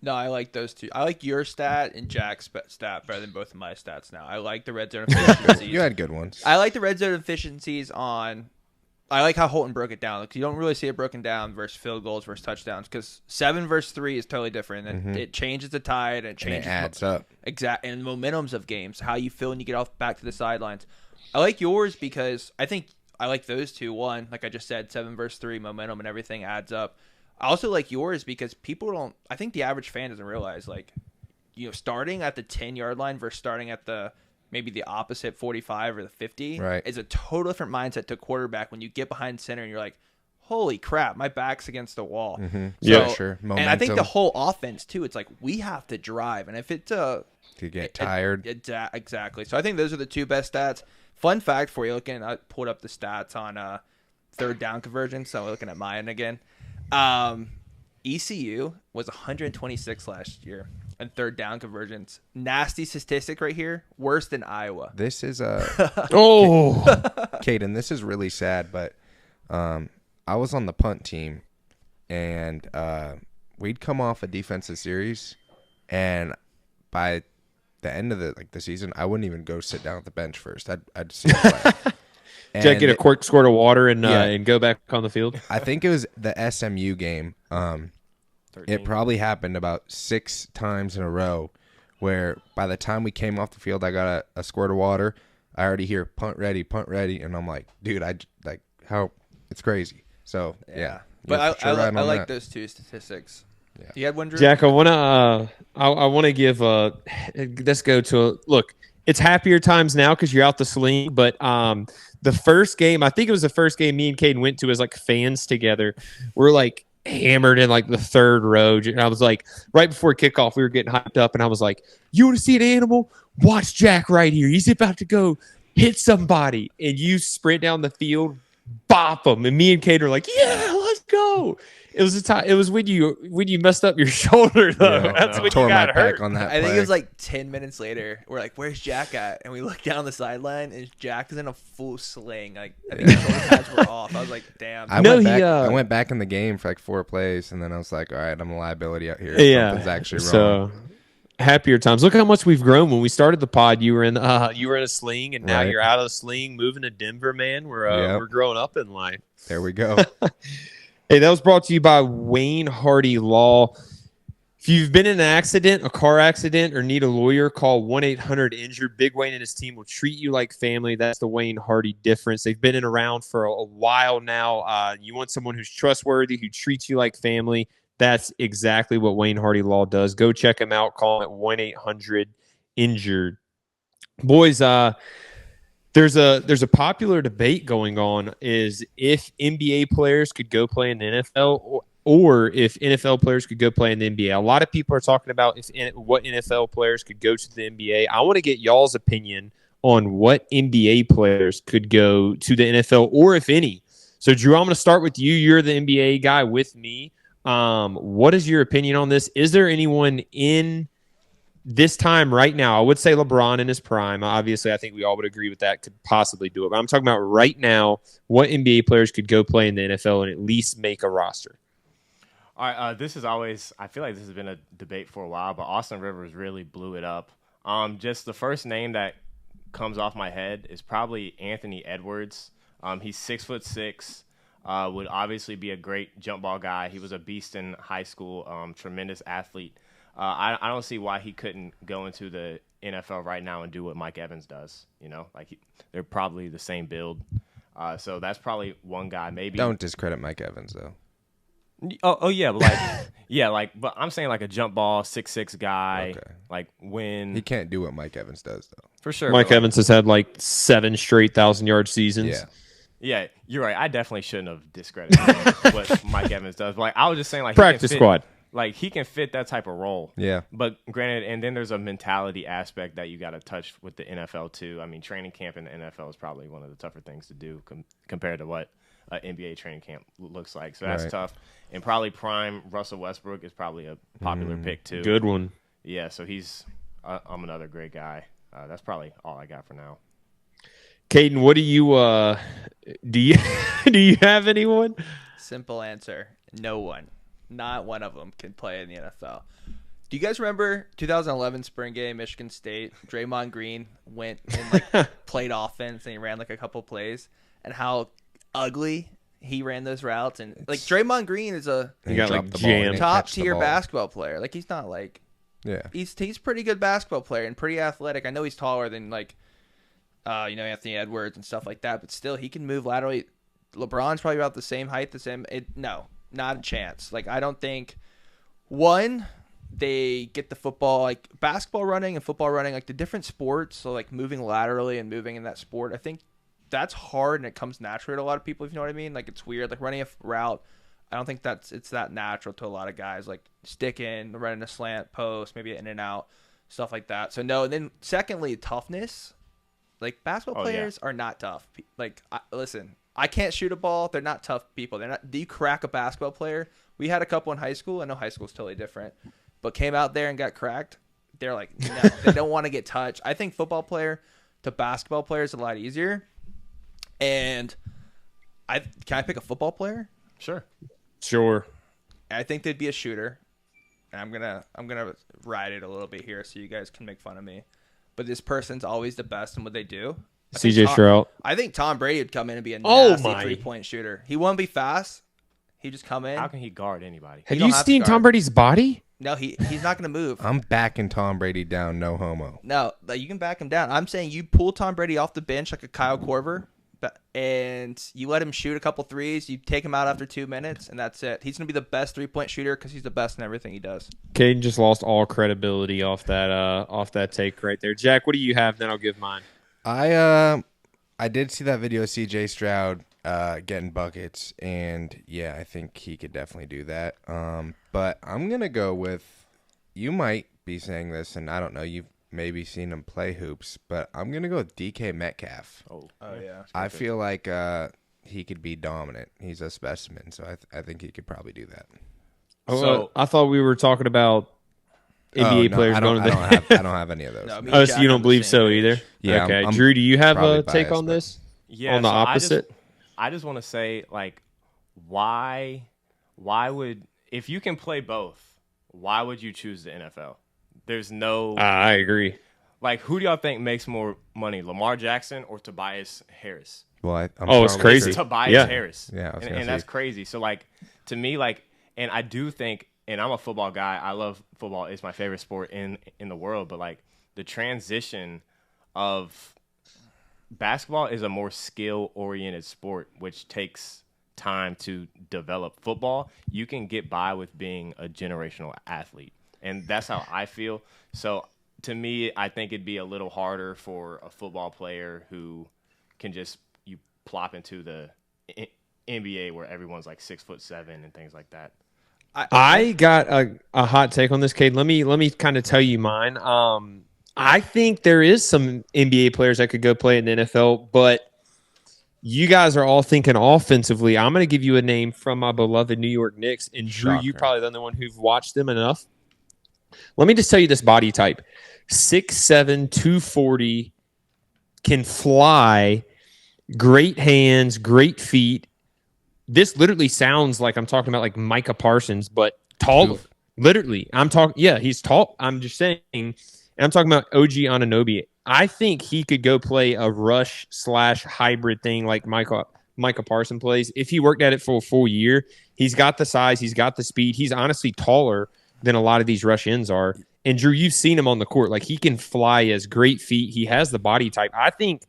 No, I like those two. I like your stat and Jack's stat better than both of my stats now. I like the red zone efficiencies. You had good ones. I like the red zone efficiencies on – I like how Holton broke it down. Like, you don't really see it broken down versus field goals versus touchdowns because 7 versus 3 is totally different. And it changes the tide and it changes – and it adds up. Exactly. And the momentums of games, how you feel when you get off back to the sidelines. I like yours because I think I like those two. One, like I just said, 7 versus 3, momentum and everything adds up. I also like yours because people don't – I think the average fan doesn't realize, like, starting at the 10-yard line versus starting at maybe the opposite 45 or the 50 is a total different mindset to quarterback when you get behind center and you're like, holy crap, my back's against the wall. Mm-hmm. Yeah, sure. Momentum. And I think the whole offense, too, it's like we have to drive. And if it's to get tired. Exactly. So I think those are the 2 best stats. Fun fact for you, I pulled up the stats on third down conversion, so I'm looking at mine again. ECU was 126 last year in third down conversions. Nasty statistic right here. Worse than Iowa. This is Caden, this is really sad, but I was on the punt team and we'd come off a defensive series, and by the end of the season, I wouldn't even go sit down at the bench first. I'd see it play. Jack, get a quick squirt of water and go back on the field. I think it was the SMU game. It probably happened about 6 times in a row where by the time we came off the field, I got a squirt of water. I already hear punt ready, and I'm like, dude, it's crazy. So yeah. But I like those 2 statistics. Yeah. You had one, Drew? Jack, I wanna give let's go to look. It's happier times now because you're out the sling, but the first game, I think it was the first game me and Caden went to as like fans together. We're like hammered in like the 3rd row. And I was like, right before kickoff, we were getting hyped up, and I was like, you want to see an animal? Watch Jack right here. He's about to go hit somebody. And you sprint down the field, bop him. And me and Caden are like, yeah, let's go. It was a time. It was when you messed up your shoulder though. Yeah, That's I when tore you my got hurt. back on that I think play. it was like 10 minutes later. We're like, "Where's Jack at?" And we look down the sideline, and Jack is in a full sling. Like I think his shoulder pads were off. I was like, "Damn." I went back in the game for like 4 plays, and then I was like, all right, I'm a liability out here. Something's actually wrong. So happier times. Look how much we've grown. When we started the pod, you were in a sling, and now Right. you're out of the sling, moving to Denver, man. We're growing up in life. There we go. Hey, that was brought to you by Wayne Hardy Law. If you've been in an accident, a car accident, or need a lawyer, call 1-800-INJURED. Big Wayne and his team will treat you like family. That's the Wayne Hardy difference. They've been around for a while now. You want someone who's trustworthy, who treats you like family. That's exactly what Wayne Hardy Law does. Go check him out. Call him at 1-800-INJURED. Boys, there's a popular debate going on is if NBA players could go play in the NFL or if NFL players could go play in the NBA. A lot of people are talking about what NFL players could go to the NBA. I want to get y'all's opinion on what NBA players could go to the NFL or if any. So, Drew, I'm going to start with you. You're the NBA guy with me. What is your opinion on this? Is there anyone in this time right now? I would say LeBron in his prime. Obviously, I think we all would agree with that, could possibly do it. But I'm talking about right now, what NBA players could go play in the NFL and at least make a roster? All right, this is always – I feel like this has been a debate for a while, but Austin Rivers really blew it up. Just the first name that comes off my head is probably Anthony Edwards. He's 6'6", would obviously be a great jump ball guy. He was a beast in high school, tremendous athlete. I don't see why he couldn't go into the NFL right now and do what Mike Evans does. You know, like they're probably the same build. So that's probably one guy. Maybe Don't discredit Mike Evans though. Oh yeah, but but I'm saying like a jump ball 6'6" guy. Okay. Like when He can't do what Mike Evans does though. for sure. Mike but, Evans has had like 7 straight 1,000-yard seasons. Yeah. Yeah, you're right. I definitely shouldn't have discredited what Mike Evans does. But like I was just saying, like Practice squad. Like he can fit that type of role. Yeah. But granted, and then there's a mentality aspect that you got to touch with the NFL too. I mean, training camp in the NFL is probably one of the tougher things to do compared to what NBA training camp looks like. So that's Right. tough. And probably prime Russell Westbrook is probably a popular pick too. Good one. Yeah. So he's I'm another great guy. That's probably all I got for now. Caden, what do you do you have anyone? Simple answer: no one. Not one of them can play in the NFL. Do you guys remember 2011 spring game, Michigan State? Draymond Green went and played offense and he ran like a couple plays, and how ugly he ran those routes. And like Draymond Green is a He got like dropped the ball and jammed. he top catch the tier ball. basketball player. Like he's not like Yeah. he's pretty good basketball player and pretty athletic. I know he's taller than like Anthony Edwards and stuff like that, but still he can move laterally. LeBron's probably about the same height as him. No, not a chance. Like I don't think they get the football, like basketball running and football running, like the different sports, so like moving laterally and moving in that sport, I think that's hard and it comes natural to a lot of people, if you know what I mean. Like it's weird, like running a route, I don't think it's that natural to a lot of guys, like sticking, running a slant, post, maybe in and out, stuff like that. So no. And then secondly, toughness. Like basketball players are not tough. Like listen, I can't shoot a ball. They're not tough people. They're not. Do you crack a basketball player? We had a couple in high school. I know high school's totally different, but came out there and got cracked. They're like, no, they don't want to get touched. I think football player to basketball player is a lot easier. And can I pick a football player? Sure. I think they'd be a shooter. And I'm gonna ride it a little bit here so you guys can make fun of me. But this person's always the best in what they do. CJ Stroud. I think Tom Brady would come in and be a Oh nasty my. 3-point shooter. He won't be fast. He just come in. How can he guard anybody? Have don't you have to seen guard. Tom Brady's body? No, he's not going to move. I'm backing Tom Brady down, no homo. No, like, you can back him down. I'm saying you pull Tom Brady off the bench like a Kyle Korver, and you let him shoot a couple threes. You take him out after 2 minutes, and that's it. He's going to be the best 3-point shooter because he's the best in everything he does. Caden just lost all credibility off that take right there. Jack, what do you have? Then I'll give mine. I did see that video of CJ Stroud getting buckets, and yeah, I think he could definitely do that. But I'm gonna go with, you might be saying this, and I don't know, you've maybe seen him play hoops, but I'm gonna go with DK Metcalf. Oh yeah. I feel like he could be dominant. He's a specimen, so I think he could probably do that. So I thought we were talking about NBA players going to the. I don't have any of those. Oh, so you don't believe so either? Yeah. Okay, Drew, do you have a take biased, on this? Yeah, on the so opposite. I just want to say, like, why would, if you can play both, why would you choose the NFL? There's no. I agree. Like, who do y'all think makes more money, Lamar Jackson or Tobias Harris? Well, it's crazy. It's Tobias Harris. Yeah, and that's crazy. So, like, to me, like, and I do think, and I'm a football guy. I love football. It's my favorite sport in the world. But, like, the transition of basketball is a more skill-oriented sport, which takes time to develop. Football, you can get by with being a generational athlete. And that's how I feel. So, to me, I think it'd be a little harder for a football player who can just you plop into the NBA where everyone's like 6'7" and things like that. I got a hot take on this, Cade. Let me kind of tell you mine. I think there is some NBA players that could go play in the NFL, but you guys are all thinking offensively. I'm going to give you a name from my beloved New York Knicks, and Drew, you probably the only one who've watched them enough. Let me just tell you this body type. 6'7", 240, can fly, great hands, great feet. This literally sounds like I'm talking about like Micah Parsons, but taller. Literally, I'm talking. Yeah, he's tall. I'm just saying. And I'm talking about OG Anunoby. I think he could go play a rush / hybrid thing like Micah Parsons plays. If he worked at it for a full year, he's got the size, he's got the speed. He's honestly taller than a lot of these rush ends are. And Drew, you've seen him on the court. Like, he can fly, has great feet. He has the body type. I think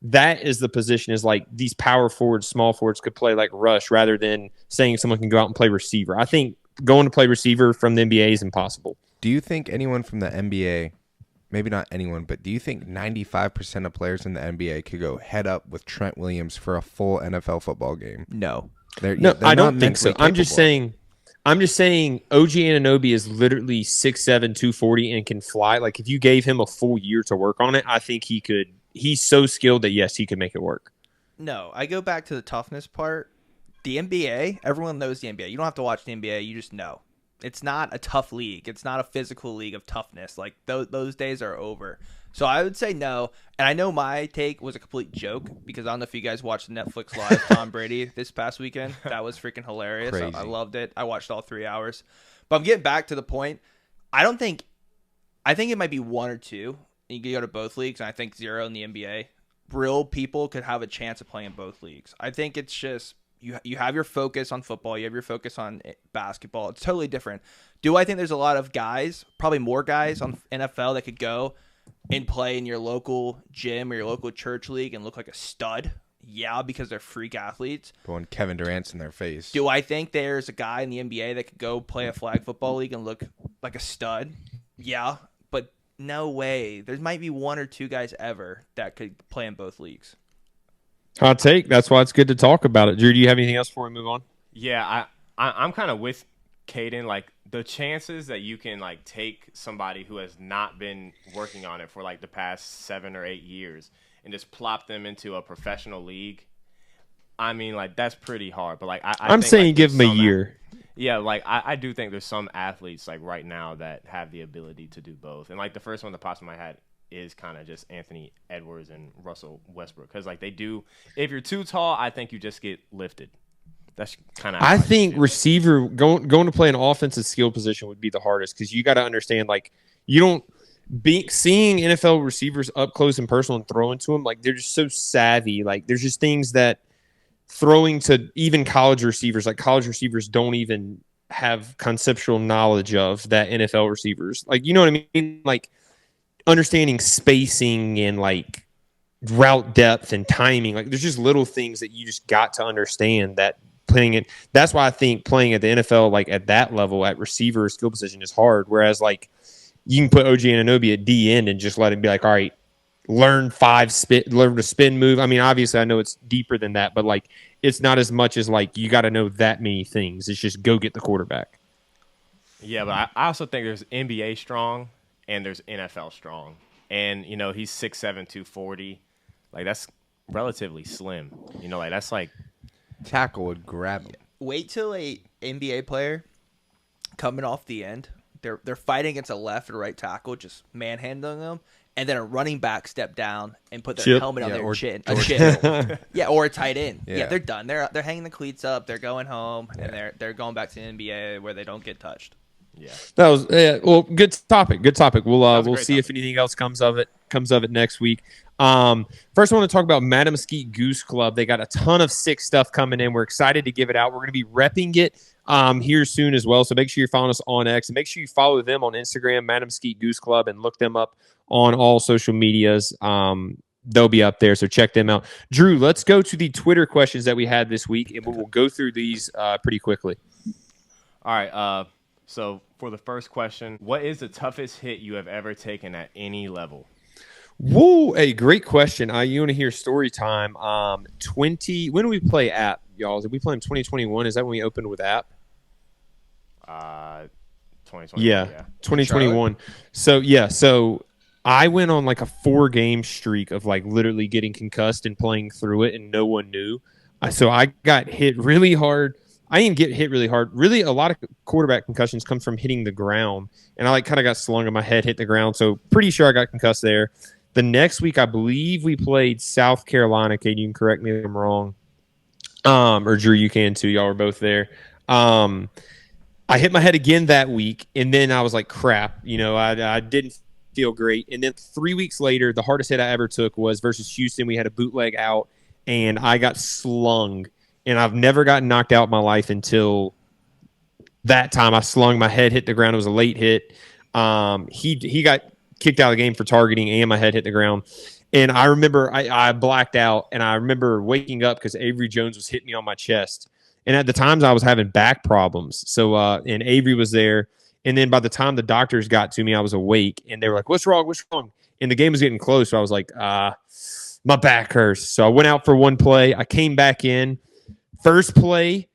that is the position, is like these power forwards, small forwards could play like rush rather than saying someone can go out and play receiver. I think going to play receiver from the NBA is impossible. Do you think anyone from the NBA, maybe not anyone, but do you think 95% of players in the NBA could go head up with Trent Williams for a full NFL football game? No. They're I don't think so. capable. I'm just saying OG Anunoby is literally 6'7", 240 and can fly. Like, if you gave him a full year to work on it, I think he could. He's so skilled that, yes, he could make it work. No, I go back to the toughness part. The NBA, everyone knows the NBA. You don't have to watch the NBA. You just know. It's not a tough league. It's not a physical league of toughness. Like, those days are over. So I would say no. And I know my take was a complete joke because I don't know if you guys watched the Netflix Live Tom Brady this past weekend. That was freaking hilarious. I loved it. I watched all 3 hours. But I'm getting back to the point. I think it might be one or two. You can go to both leagues, and I think 0 in the NBA. Real people could have a chance of playing both leagues. I think it's just you have your focus on football. You have your focus on basketball. It's totally different. Do I think there's a lot of guys, probably more guys on NFL that could go and play in your local gym or your local church league and look like a stud? Yeah, because they're freak athletes. But when Kevin Durant's in their face. Do I think there's a guy in the NBA that could go play a flag football league and look like a stud? Yeah, but no way. There might be one or two guys ever that could play in both leagues. Hot take. That's why it's good to talk about it. Drew, do you have anything else before we move on? Yeah, I'm kind of with Caden. Like, the chances that you can like take somebody who has not been working on it for like the past 7 or 8 years and just plop them into a professional league. I mean, like, that's pretty hard. But like, I'm think, saying like, give them a year. Yeah, like I do think there's some athletes like right now that have the ability to do both. And like the first one that pops in my head is kind of just Anthony Edwards and Russell Westbrook, because like they do. If you're too tall, I think you just get lifted. That's kind of. I think receiver going to play an offensive skill position would be the hardest, because you got to understand, like, you don't seeing NFL receivers up close and personal and throwing to them, like, they're just so savvy. Like, there's just things that throwing to even college receivers don't even have conceptual knowledge of that NFL receivers. Like, you know what I mean? Like, understanding spacing and like route depth and timing. Like, there's just little things that you just got to understand that playing it. That's why I think playing at the NFL, like at that level at receiver skill position, is hard. Whereas like you can put OG Anunoby at D end and just let him be like, all right, learn to spin move. I mean, obviously I know it's deeper than that, but like it's not as much as like you got to know that many things. It's just go get the quarterback. Yeah, but I also think there's NBA strong and there's NFL strong. And, you know, he's 6'7", 240. Like, that's relatively slim. You know, like, that's like tackle would grab him. Wait till a NBA player coming off the end. They're fighting against a left or right tackle, just manhandling them, and then a running back step down and put their helmet on their chin. Yeah, or a tight end. Yeah, they're done. They're hanging the cleats up. They're going home, and they're going back to the NBA where they don't get touched. Yeah, that was well, good topic. Good topic. We'll see if anything else comes of it next week. First, I want to talk about Madam Mesquite Goose Club. They got a ton of sick stuff coming in. We're excited to give it out. We're going to be repping it here soon as well. So make sure you're following us on X, and make sure you follow them on Instagram, Madam Mesquite Goose Club, and look them up on all social medias. They'll be up there, so check them out. Drew, let's go to the Twitter questions that we had this week, and we'll go through these pretty quickly. All right. So for the first question, what is the toughest hit you have ever taken at any level? Whoa, a great question. You want to hear story time? When did we play App, y'all? Did we play in 2021? Is that when we opened with App? 2021. Yeah, 2021. So I went on like a 4-game streak of like literally getting concussed and playing through it, and no one knew. So I got hit really hard. I didn't get hit really hard. Really, a lot of quarterback concussions come from hitting the ground, and I like kind of got slung on my head, hit the ground. So pretty sure I got concussed there. The next week, I believe we played South Carolina. Kate, you can correct me if I'm wrong. Or Drew, you can too. Y'all were both there. I hit my head again that week, and then I was like, crap. I didn't feel great. And then 3 weeks later, the hardest hit I ever took was versus Houston. We had a bootleg out, and I got slung. And I've never gotten knocked out in my life until that time. I slung, my head hit the ground. It was a late hit. He got kicked out of the game for targeting, and my head hit the ground. And I remember I blacked out, and I remember waking up because Avery Jones was hitting me on my chest. And at the times I was having back problems. So and Avery was there. And then by the time the doctors got to me, I was awake, and they were like, "What's wrong? What's wrong?" And the game was getting close. So I was like, my back hurts. So I went out for one play. I came back in. First play,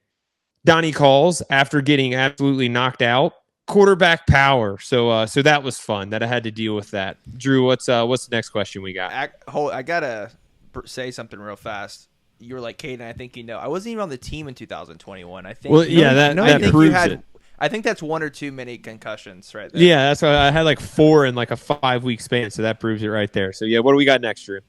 Donnie calls after getting absolutely knocked out. Quarterback power. So that was fun that I had to deal with that. Drew, what's the next question we got? I gotta say something real fast. You were like, Caden, I think I wasn't even on the team in 2021. I think. Well, yeah, that proves it. I think that's one or too many concussions right there. Yeah, that's why I had like 4 in like a 5-week span. So that proves it right there. So yeah, what do we got next, Drew?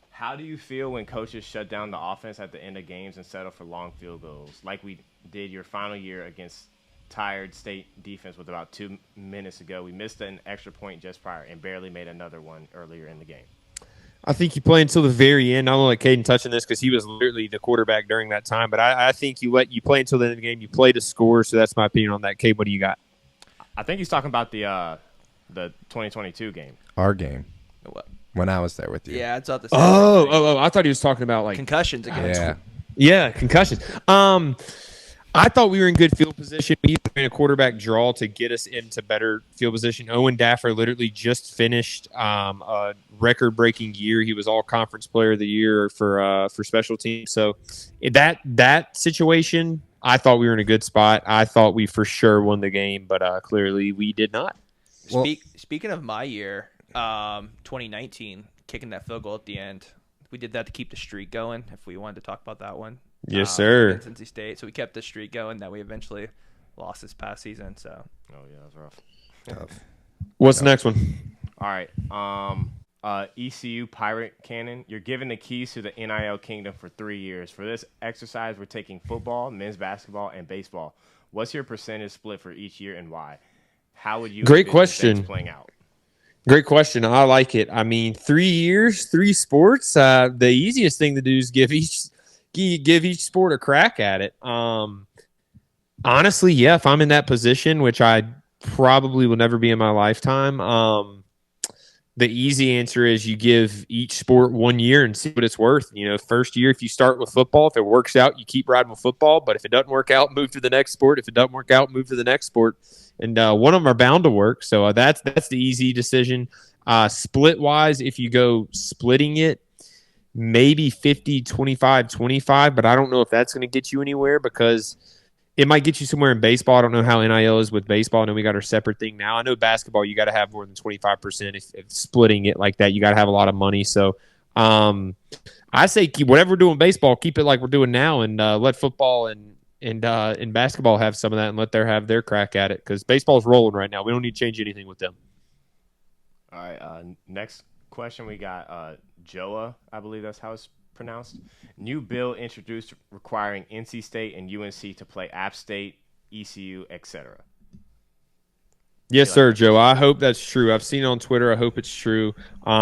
How do you feel when coaches shut down the offense at the end of games and settle for long field goals, like we did your final year against tired state defense with about 2 minutes ago? We missed an extra point just prior and barely made another one earlier in the game. I think you play until the very end. I don't let Caden touch on this because he was literally the quarterback during that time. But I think you play until the end of the game. You play to score. So that's my opinion on that. Cade, what do you got? I think he's talking about the 2022 game. Our game. What? When I was there with you. Yeah, it's not the same. Oh! I thought he was talking about like concussions again. Yeah, concussions. I thought we were in good field position. We ran a quarterback draw to get us into better field position. Owen Daffer literally just finished a record-breaking year. He was all-conference player of the year for special teams. So that situation, I thought we were in a good spot. I thought we for sure won the game, but clearly we did not. Speaking of my year, 2019, kicking that field goal at the end, we did that to keep the streak going. If we wanted to talk about that one. Yes, sir. In Cincy State. So we kept the streak going that we eventually lost this past season. So. Oh yeah, that was rough. What's the next one? All right. ECU Pirate Cannon. You're given the keys to the NIL kingdom for 3 years. For this exercise, we're taking football, men's basketball, and baseball. What's your percentage split for each year and why? How would you? Great question. Playing out. Great question. I like it. I mean, 3 years, 3 sports. The easiest thing to do is give each sport a crack at it. Honestly, yeah, if I'm in that position, which I probably will never be in my lifetime, the easy answer is you give each sport 1 year and see what it's worth. First year, if you start with football, if it works out, you keep riding with football. But if it doesn't work out, move to the next sport. If it doesn't work out, move to the next sport. And one of them are bound to work. So that's the easy decision. Split-wise, if you go splitting it, maybe 50, 25, 25, but I don't know if that's going to get you anywhere because it might get you somewhere in baseball. I don't know how NIL is with baseball. I know we got our separate thing now. I know basketball, you got to have more than 25% if splitting it like that. You got to have a lot of money. So I say keep whatever we're doing baseball, keep it like we're doing now, and let football and basketball have some of that, and let them have their crack at it, because baseball's rolling right now. We don't need to change anything with them. All right. Next question we got Joa, I believe that's how it's pronounced. New bill introduced requiring NC State and UNC to play App State, ECU, etc. Yes, sir, Joe. I hope that's true. I've seen it on Twitter. I hope it's true.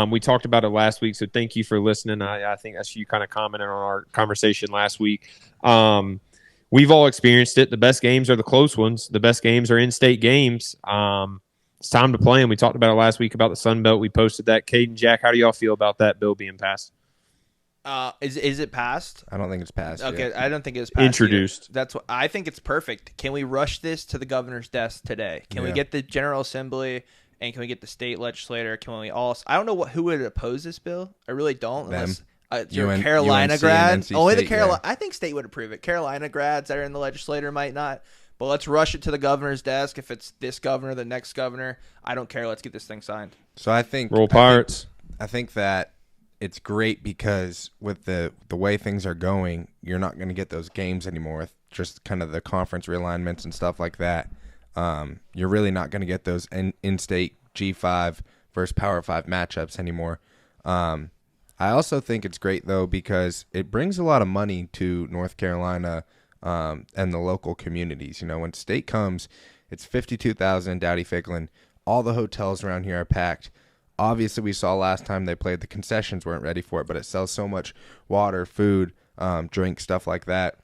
We talked about it last week, so thank you for listening. I think that's you kind of commented on our conversation last week. We've all experienced it. The best games are the close ones. The best games are in-state games. It's time to play them. We talked about it last week about the Sun Belt. We posted that. Caden, Jack, how do y'all feel about that bill being passed? Is it passed? I don't think it's passed. Okay, yet. I don't think it's passed Introduced. either. That's what I think. It's perfect. Can we rush this to the governor's desk today? Can we get the General Assembly and can we get the state legislator? Can we all? I don't know who would oppose this bill. I really don't. Unless you're a Carolina grad. Only the Carolina. I think state would approve it. Carolina grads that are in the legislature might not. But let's rush it to the governor's desk. If it's this governor, the next governor, I don't care. Let's get this thing signed. So I think Roll Pirates. I think that it's great because with the way things are going, you're not going to get those games anymore with just kind of the conference realignments and stuff like that. You're really not going to get those in-state G5 versus Power 5 matchups anymore. I also think it's great, though, because it brings a lot of money to North Carolina and the local communities. You know, when state comes, it's 52,000 in Dowdy-Ficklen. All the hotels around here are packed. Obviously, we saw last time they played, the concessions weren't ready for it, but it sells so much water, food, drink, stuff like that.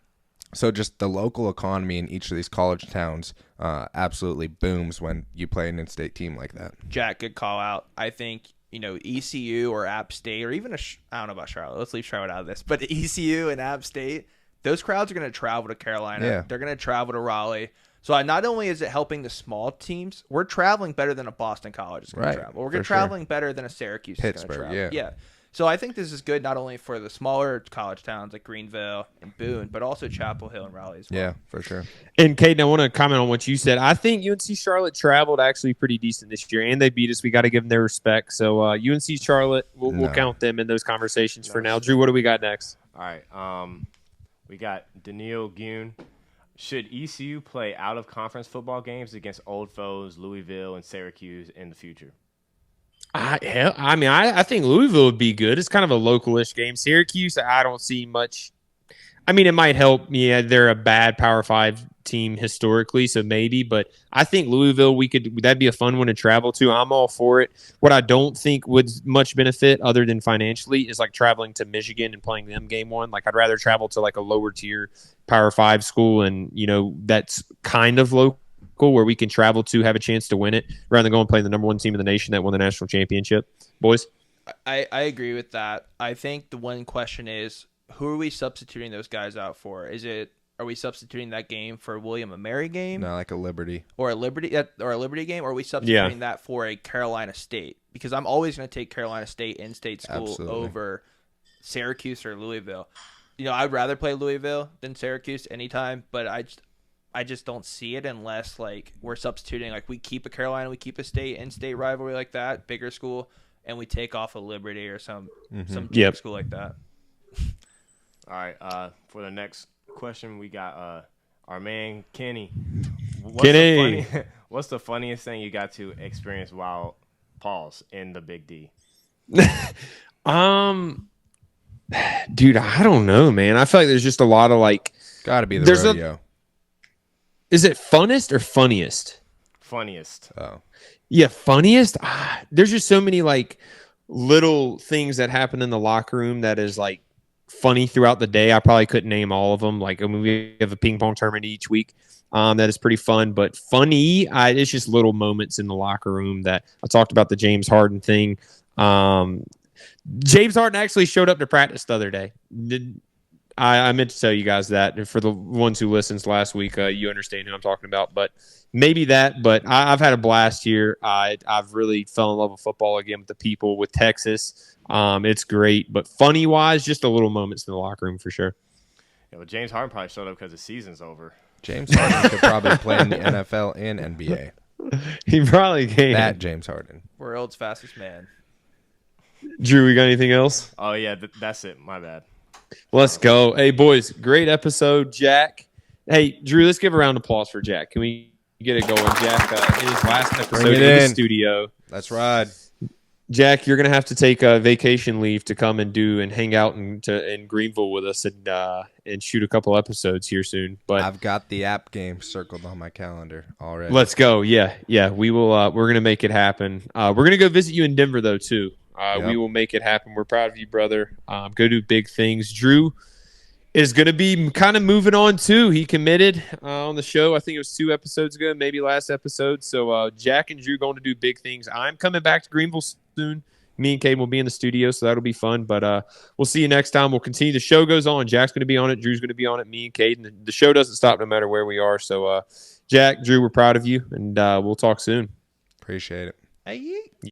So just the local economy in each of these college towns absolutely booms when you play an in-state team like that. Jack, good call out. I think, ECU or App State or even I don't know about Charlotte. Let's leave Charlotte out of this. But ECU and App State, those crowds are going to travel to Carolina. Yeah. They're going to travel to Raleigh. So not only is it helping the small teams, we're traveling better than a Boston College is going to travel. We're traveling better than a Syracuse is going to travel. Yeah. So I think this is good not only for the smaller college towns like Greenville and Boone, but also Chapel Hill and Raleigh as well. Yeah, for sure. And Caden, I want to comment on what you said. I think UNC Charlotte traveled actually pretty decent this year, and they beat us. We got to give them their respect. So UNC Charlotte, we'll count them in those conversations for now. Drew, what do we got next? All right. We got Daniil Gune. Should ECU play out-of-conference football games against old foes, Louisville and Syracuse, in the future? I think Louisville would be good. It's kind of a local-ish game. Syracuse, I don't see much. I mean, it might help. Yeah, they're a bad Power 5 team historically, so maybe. But I think Louisville, that'd be a fun one to travel to. I'm all for it. What I don't think would much benefit, other than financially, is like traveling to Michigan and playing them game one. Like, I'd rather travel to like a lower tier Power 5 school, and that's kind of local, where we can travel to have a chance to win it, rather than going and playing the number one team in the nation that won the national championship. Boys? I agree with that. I think the one question is, who are we substituting those guys out for? Are we substituting that game for a William and Mary game? No, like a Liberty. Or a Liberty game? Or are we substituting that for a Carolina State? Because I'm always going to take Carolina State in-state school over Syracuse or Louisville. I'd rather play Louisville than Syracuse anytime, but I just don't see it unless we're substituting, we keep a Carolina, we keep a state in-state rivalry like that, bigger school, and we take off a Liberty or some school like that. All right. For the next question, we got our man Kenny. What's the funniest thing you got to experience while in the Big D? Dude, I don't know, man. I feel like there's just a lot of Got to be the rodeo. Is it funnest or funniest? Funniest. Oh. Yeah, funniest? There's just so many little things that happen in the locker room that is funny throughout the day. I probably couldn't name all of them. We have a ping pong tournament each week. That is pretty fun, but funny. It's just little moments in the locker room that I talked about the James Harden thing. James Harden actually showed up to practice the other day. I meant to tell you guys that. For the ones who listened last week, you understand who I'm talking about. But maybe that. But I've had a blast here. I've really fell in love with football again with the people, with Texas. It's great. But funny-wise, just a little moments in the locker room for sure. Yeah, well, James Harden probably showed up because the season's over. James Harden could probably play in the NFL and NBA. He probably can. That James Harden. World's fastest man. Drew, we got anything else? Oh yeah, that's it. My bad. Let's go. Hey, boys, great episode, Jack. Hey, Drew, let's give a round of applause for Jack. Can we get it going? Jack, in his last episode in the studio. Let's ride. Jack, you're going to have to take a vacation leave to come and hang out in Greenville with us and shoot a couple episodes here soon. But I've got the app game circled on my calendar already. Let's go. Yeah. We will. We're going to make it happen. We're going to go visit you in Denver, though, too. We will make it happen. We're proud of you, brother. Go do big things. Drew is going to be kind of moving on, too. He committed on the show. I think it was 2 episodes ago, maybe last episode. So Jack and Drew going to do big things. I'm coming back to Greenville soon. Me and Kate will be in the studio, so that'll be fun. But we'll see you next time. We'll continue. The show goes on. Jack's going to be on it. Drew's going to be on it. Me and Kate. And the show doesn't stop no matter where we are. So, Jack, Drew, we're proud of you, and we'll talk soon. Appreciate it. Hey.